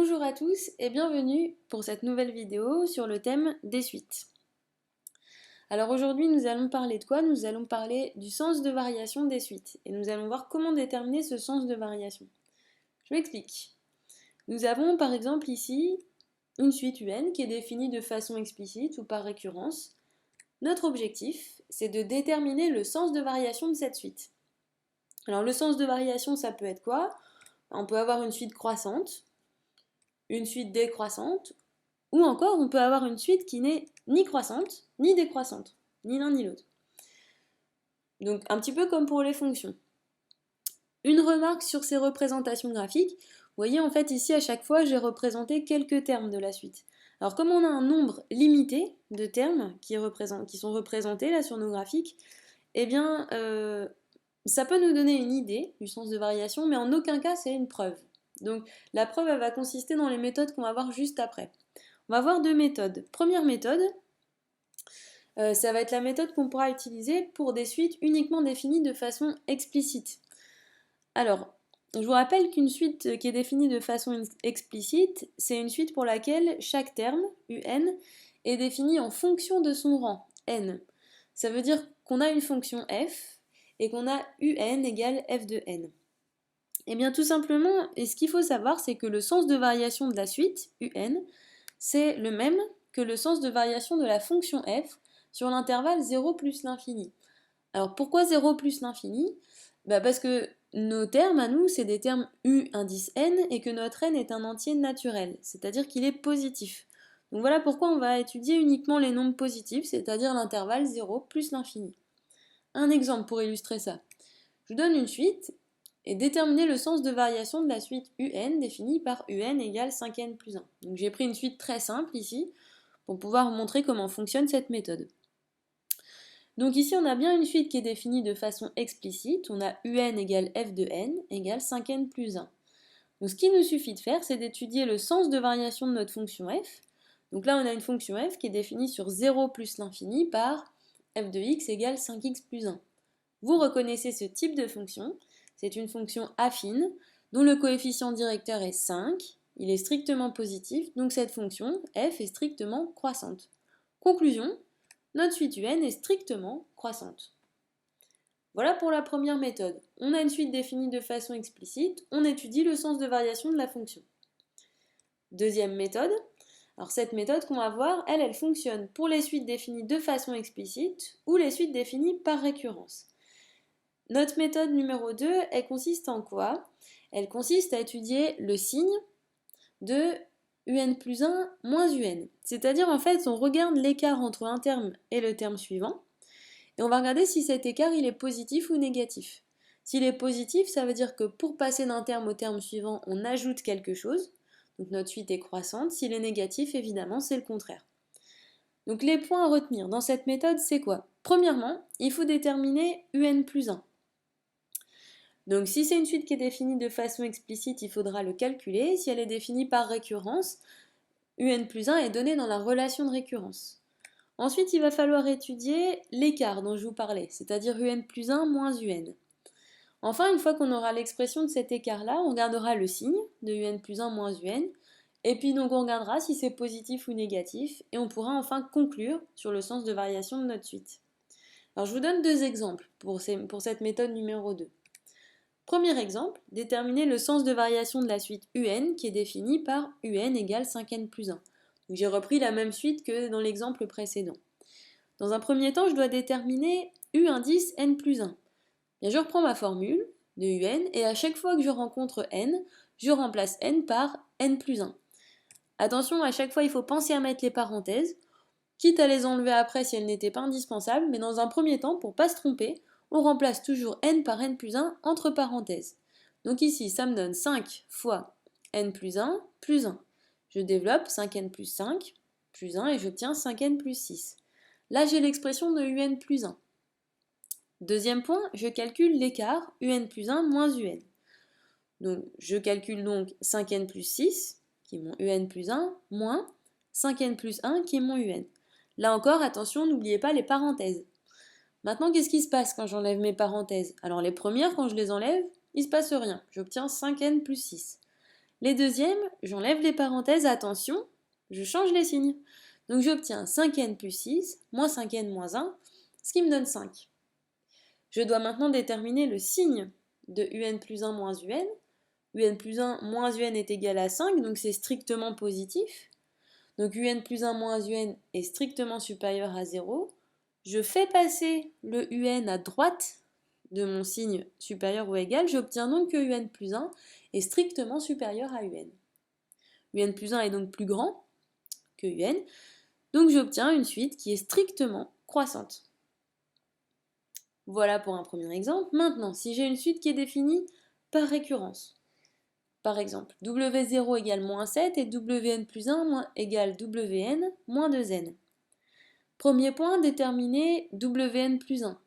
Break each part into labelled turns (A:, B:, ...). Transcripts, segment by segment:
A: Bonjour à tous et bienvenue pour cette nouvelle vidéo sur le thème des suites. Alors aujourd'hui nous allons parler de quoi? Nous allons parler du sens de variation des suites et nous allons voir comment déterminer ce sens de variation. Je m'explique. Nous avons par exemple ici une suite UN qui est définie de façon explicite ou par récurrence. Notre objectif, c'est de déterminer le sens de variation de cette suite. Alors le sens de variation, ça peut être quoi? On peut avoir une suite croissante, une suite décroissante, ou encore on peut avoir une suite qui n'est ni croissante, ni décroissante, ni l'un ni l'autre. Donc un petit peu comme pour les fonctions. Une remarque sur ces représentations graphiques, vous voyez en fait ici à chaque fois j'ai représenté quelques termes de la suite. Alors comme on a un nombre limité de termes qui sont représentés là sur nos graphiques, eh bien ça peut nous donner une idée du sens de variation, mais en aucun cas c'est une preuve. Donc la preuve elle va consister dans les méthodes qu'on va voir juste après. On va voir deux méthodes. Première méthode, ça va être la méthode qu'on pourra utiliser pour des suites uniquement définies de façon explicite. Alors, je vous rappelle qu'une suite qui est définie de façon explicite, c'est une suite pour laquelle chaque terme, UN, est défini en fonction de son rang, n. Ça veut dire qu'on a une fonction f et qu'on a UN égale f de n. Et bien tout simplement, et ce qu'il faut savoir, c'est que le sens de variation de la suite, UN, c'est le même que le sens de variation de la fonction f sur l'intervalle 0 plus l'infini. Alors pourquoi 0 plus l'infini? Parce que nos termes à nous, c'est des termes u indice n et que notre n est un entier naturel, c'est-à-dire qu'il est positif. Donc voilà pourquoi on va étudier uniquement les nombres positifs, c'est-à-dire l'intervalle 0 plus l'infini. Un exemple pour illustrer ça. Je vous donne une suite et déterminer le sens de variation de la suite UN définie par UN égale 5n plus 1. Donc j'ai pris une suite très simple ici pour pouvoir vous montrer comment fonctionne cette méthode. Donc ici on a bien une suite qui est définie de façon explicite, on a UN égale f de n égale 5n plus 1. Donc ce qu'il nous suffit de faire, c'est d'étudier le sens de variation de notre fonction f. Donc là on a une fonction f qui est définie sur 0 plus l'infini par f de x égale 5x plus 1. Vous reconnaissez ce type de fonction, c'est une fonction affine dont le coefficient directeur est 5, il est strictement positif, donc cette fonction f est strictement croissante. Conclusion, notre suite UN est strictement croissante. Voilà pour la première méthode. On a une suite définie de façon explicite, on étudie le sens de variation de la fonction. Deuxième méthode, alors cette méthode qu'on va voir, elle fonctionne pour les suites définies de façon explicite ou les suites définies par récurrence. Notre méthode numéro 2, elle consiste en quoi? Elle consiste à étudier le signe de UN plus 1 moins UN. C'est-à-dire en fait on regarde l'écart entre un terme et le terme suivant et on va regarder si cet écart il est positif ou négatif. S'il est positif, ça veut dire que pour passer d'un terme au terme suivant, on ajoute quelque chose. Donc notre suite est croissante. S'il est négatif, évidemment, c'est le contraire. Donc les points à retenir dans cette méthode, c'est quoi? Premièrement, il faut déterminer UN plus 1. Donc si c'est une suite qui est définie de façon explicite, il faudra le calculer. Si elle est définie par récurrence, UN plus 1 est donné dans la relation de récurrence. Ensuite, il va falloir étudier l'écart dont je vous parlais, c'est-à-dire UN plus 1 moins UN. Enfin, une fois qu'on aura l'expression de cet écart-là, on regardera le signe de UN plus 1 moins UN, et puis donc on regardera si c'est positif ou négatif, et on pourra enfin conclure sur le sens de variation de notre suite. Alors je vous donne deux exemples pour cette méthode numéro 2. Premier exemple, déterminer le sens de variation de la suite UN qui est définie par UN égale 5n plus 1. J'ai repris la même suite que dans l'exemple précédent. Dans un premier temps, je dois déterminer U indice n plus 1. Bien, je reprends ma formule de UN et à chaque fois que je rencontre n, je remplace n par n plus 1. Attention, à chaque fois, il faut penser à mettre les parenthèses, quitte à les enlever après si elles n'étaient pas indispensables, mais dans un premier temps, pour ne pas se tromper, on remplace toujours n par n plus 1 entre parenthèses. Donc ici, ça me donne 5 fois n plus 1 plus 1. Je développe 5n plus 5 plus 1 et j'obtiens 5n plus 6. Là, j'ai l'expression de un plus 1. Deuxième point, je calcule l'écart un plus 1 moins un. Donc, je calcule donc 5n plus 6, qui est mon un plus 1, moins 5n plus 1, qui est mon un. Là encore, attention, n'oubliez pas les parenthèses. Maintenant, qu'est-ce qui se passe quand j'enlève mes parenthèses? Alors les premières, quand je les enlève, il ne se passe rien. J'obtiens 5n plus 6. Les deuxièmes, j'enlève les parenthèses, attention, je change les signes. Donc j'obtiens 5n plus 6, moins 5n moins 1, ce qui me donne 5. Je dois maintenant déterminer le signe de un plus 1 moins un. Un plus 1 moins un est égal à 5, donc c'est strictement positif. Donc un plus 1 moins un est strictement supérieur à 0. Je fais passer le un à droite de mon signe supérieur ou égal. J'obtiens donc que un plus 1 est strictement supérieur à un. Un plus 1 est donc plus grand que un. Donc j'obtiens une suite qui est strictement croissante. Voilà pour un premier exemple. Maintenant, si j'ai une suite qui est définie par récurrence, par exemple, W0 égale moins 7 et Wn plus 1 égale Wn moins 2n. Premier point, déterminer Wn plus 1.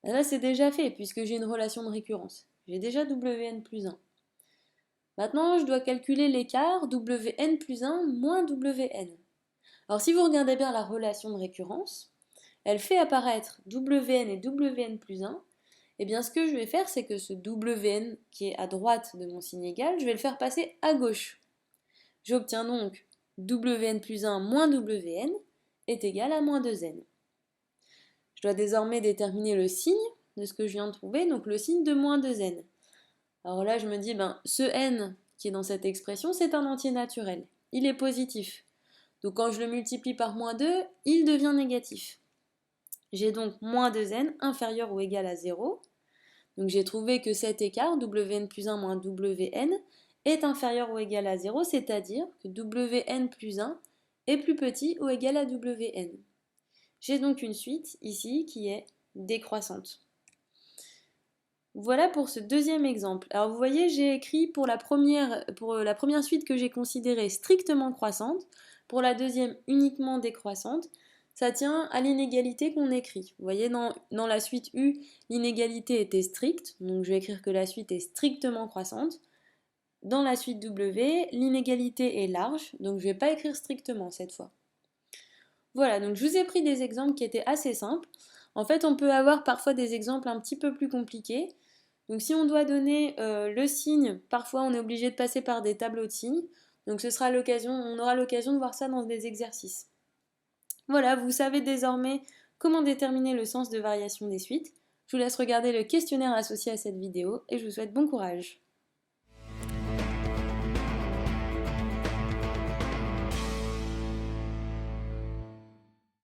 A: Là, c'est déjà fait puisque j'ai une relation de récurrence. J'ai déjà Wn plus 1. Maintenant, je dois calculer l'écart Wn plus 1 moins Wn. Alors, si vous regardez bien la relation de récurrence, elle fait apparaître Wn et Wn plus 1. Et bien, ce que je vais faire, c'est que ce Wn qui est à droite de mon signe égal, je vais le faire passer à gauche. J'obtiens donc Wn plus 1 moins Wn est égal à moins 2n. Je dois désormais déterminer le signe de ce que je viens de trouver, donc le signe de moins 2n. Alors là, je me dis, ce n qui est dans cette expression, c'est un entier naturel. Il est positif. Donc quand je le multiplie par moins 2, il devient négatif. J'ai donc moins 2n inférieur ou égal à 0. Donc j'ai trouvé que cet écart, Wn plus 1 moins Wn, est inférieur ou égal à 0, c'est-à-dire que Wn plus 1 est plus petit ou égal à Wn. J'ai donc une suite ici qui est décroissante. Voilà pour ce deuxième exemple. Alors vous voyez, j'ai écrit pour la première suite que j'ai considérée strictement croissante, pour la deuxième uniquement décroissante. Ça tient à l'inégalité qu'on écrit. Vous voyez, dans la suite U, l'inégalité était stricte, donc je vais écrire que la suite est strictement croissante. Dans la suite W, l'inégalité est large, donc je ne vais pas écrire strictement cette fois. Voilà, donc je vous ai pris des exemples qui étaient assez simples. En fait, on peut avoir parfois des exemples un petit peu plus compliqués. Donc si on doit donner le signe, parfois on est obligé de passer par des tableaux de signes. Donc on aura l'occasion de voir ça dans des exercices. Voilà, vous savez désormais comment déterminer le sens de variation des suites. Je vous laisse regarder le questionnaire associé à cette vidéo et je vous souhaite bon courage.